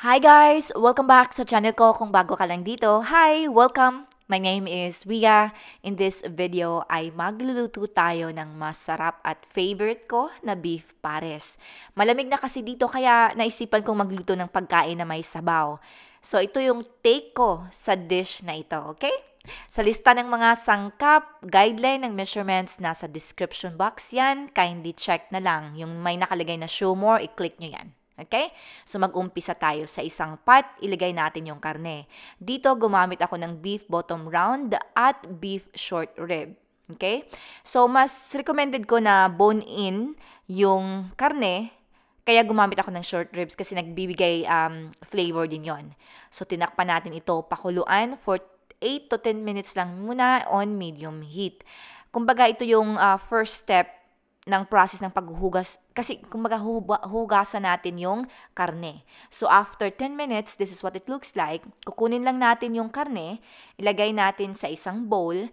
Hi guys! Welcome back sa channel ko kung bago ka lang dito. Hi! Welcome! My name is Ria. In this video ay magluluto tayo ng masarap at favorite ko na beef pares. Malamig na kasi dito kaya naisipan kong magluto ng pagkain na may sabaw. So ito yung take ko sa dish na ito, okay? Sa lista ng mga sangkap, guideline ng measurements nasa description box yan. Kindly check na lang. Yung may nakalagay na show more, i-click nyo yan. Okay? So mag-umpisa tayo sa isang pot, ilagay natin yung karne. Dito gumamit ako ng beef bottom round at beef short rib. Okay? So mas recommended ko na bone-in yung karne, kaya gumamit ako ng short ribs kasi nagbibigay flavor din yon. So tinakpan natin ito, pakuluan for 8 to 10 minutes lang muna on medium heat. Kumbaga ito yung first step ng process ng paghuhugas. Kasi, kumbaga, hugasan natin yung karne. So, after 10 minutes, this is what it looks like. Kukunin lang natin yung karne, ilagay natin sa isang bowl,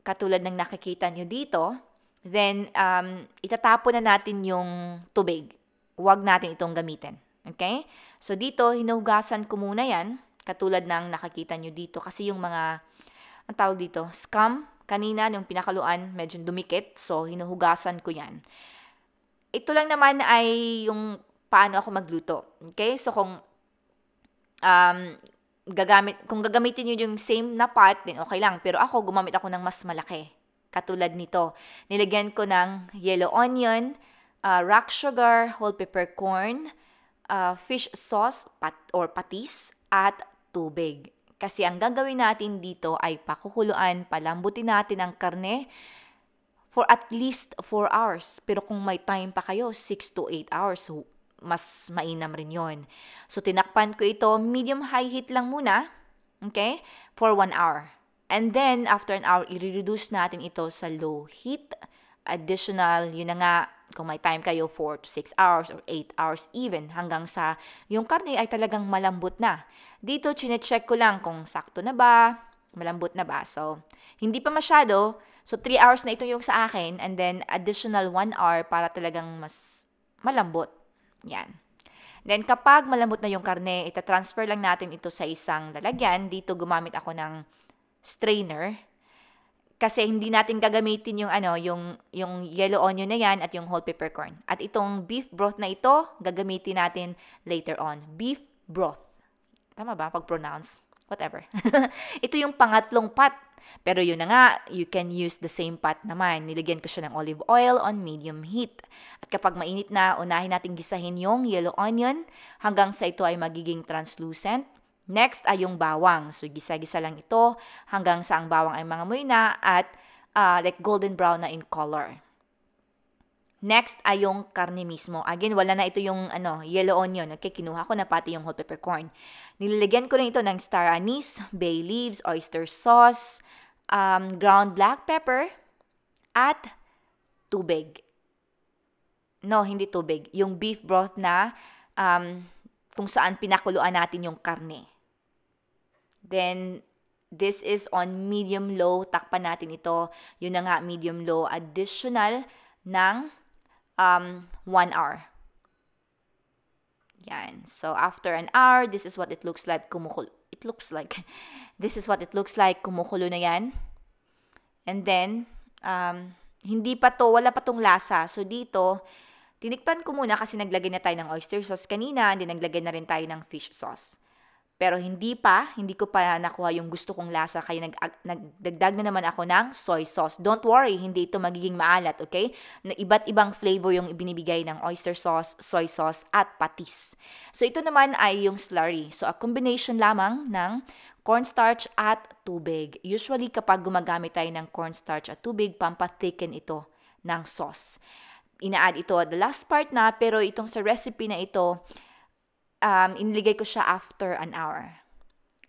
katulad ng nakikita nyo dito. Then, itatapon na natin yung tubig. Huwag natin itong gamitin. Okay? So, dito, hinuhugasan ko muna yan, katulad ng nakikita nyo dito. Kasi yung mga, ang tawag dito, scum, kanina, yung pinakaluan, medyo dumikit. So, hinuhugasan ko yan. Ito lang naman ay yung paano ako magluto. Okay? So, kung gagamitin nyo yung same na pot, then okay lang. Pero ako, gumamit ako ng mas malaki. Katulad nito. Nilagyan ko ng yellow onion, rock sugar, whole peppercorn, fish sauce or patis, at tubig. Kasi ang gagawin natin dito ay pakukuluan, palambutin natin ang karne for at least 4 hours. Pero kung may time pa kayo, 6 to 8 hours. So, mas mainam rin yon. So, tinakpan ko ito, medium-high heat lang muna, okay, for 1 hour. And then, after an hour, i-reduce natin ito sa low heat. Additional, yun na nga, kung may time kayo, 4 to 6 hours or 8 hours even, hanggang sa yung karne ay talagang malambot na. Dito, chine-check ko lang kung sakto na ba, malambot na ba. So, hindi pa masyado. So, 3 hours na ito yung sa akin, and then additional 1 hour para talagang mas malambot. Yan. Then, kapag malambot na yung karne, itatransfer lang natin ito sa isang lalagyan. Dito, gumamit ako ng strainer. Kasi hindi natin gagamitin yung yellow onion na yan at yung whole peppercorn. At itong beef broth na ito, gagamitin natin later on. Beef broth. Tama ba pag-pronounce? Whatever. Ito yung pangatlong pot. Pero yun na nga, you can use the same pot naman. Nilagyan ko siya ng olive oil on medium heat. At kapag mainit na, unahin natin gisahin yung yellow onion hanggang sa ito ay magiging translucent. Next ay yung bawang. So, gisa-gisa lang ito hanggang sa ang bawang ay mangamoy na at like golden brown na in color. Next ay yung karne mismo. Again, wala na ito yung yellow onion. Okay, kinuha ko na pati yung whole peppercorn. Nilagyan ko na ito ng star anise, bay leaves, oyster sauce, ground black pepper, at tubig. No, hindi tubig. Yung beef broth na kung saan pinakuluan natin yung karne. Then, this is on medium-low. Takpan natin ito. Yun na nga, medium-low. Additional ng 1 hour. Yan. So, after an hour, this is what it looks like. This is what it looks like. Kumukulo na yan. And then, wala pa tong lasa. So, dito, tinikpan ko muna kasi naglagay na tayo ng oyster sauce kanina, and then naglagay na rin tayo ng fish sauce. Pero hindi ko pa nakuha yung gusto kong lasa, kaya nagdagdag na naman ako ng soy sauce. Don't worry, hindi ito magiging maalat, okay? Iba't ibang flavor yung ibinibigay ng oyster sauce, soy sauce, at patis. So ito naman ay yung slurry. So a combination lamang ng cornstarch at tubig. Usually kapag gumagamit tayo ng cornstarch at tubig, pampathicken ito ng sauce. Ina-add ito at the last part na, pero itong sa recipe na ito, iniligay ko siya after an hour.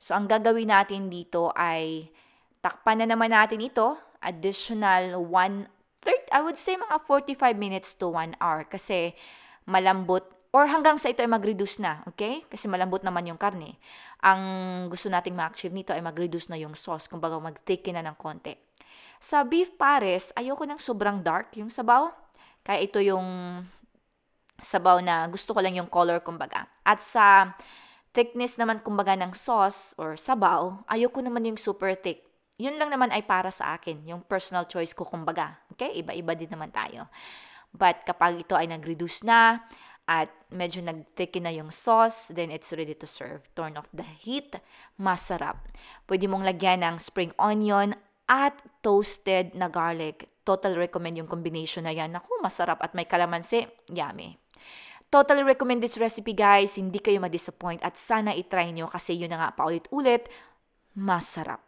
So, ang gagawin natin dito ay takpan na naman natin ito, additional 1/3, I would say mga 45 minutes to 1 hour kasi malambot or hanggang sa ito ay mag-reduce na, okay? Kasi malambot naman yung karne. Ang gusto nating ma-achieve nito ay mag-reduce na yung sauce, kumbaga mag-thicken na ng konti. Sa beef pares, ayoko ng sobrang dark yung sabaw. Kaya ito yung sabaw na gusto ko lang yung color kumbaga. At sa thickness naman kumbaga ng sauce or sabaw, ayoko naman yung super thick. Yun lang naman ay para sa akin, yung personal choice ko kumbaga. Okay? Iba-iba din naman tayo. But kapag ito ay nag-reduce na at medyo nag-thicken na yung sauce, then it's ready to serve. Turn off the heat, masarap. Pwede mong lagyan ng spring onion at toasted na garlic. Total recommend yung combination na yan. Naku, masarap at may kalamansi, yummy. Totally recommend this recipe, guys. Hindi kayo ma-disappoint at sana itry nyo kasi yun na nga paulit-ulit, masarap.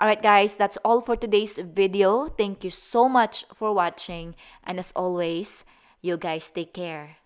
Alright guys, that's all for today's video. Thank you so much for watching and as always, you guys take care.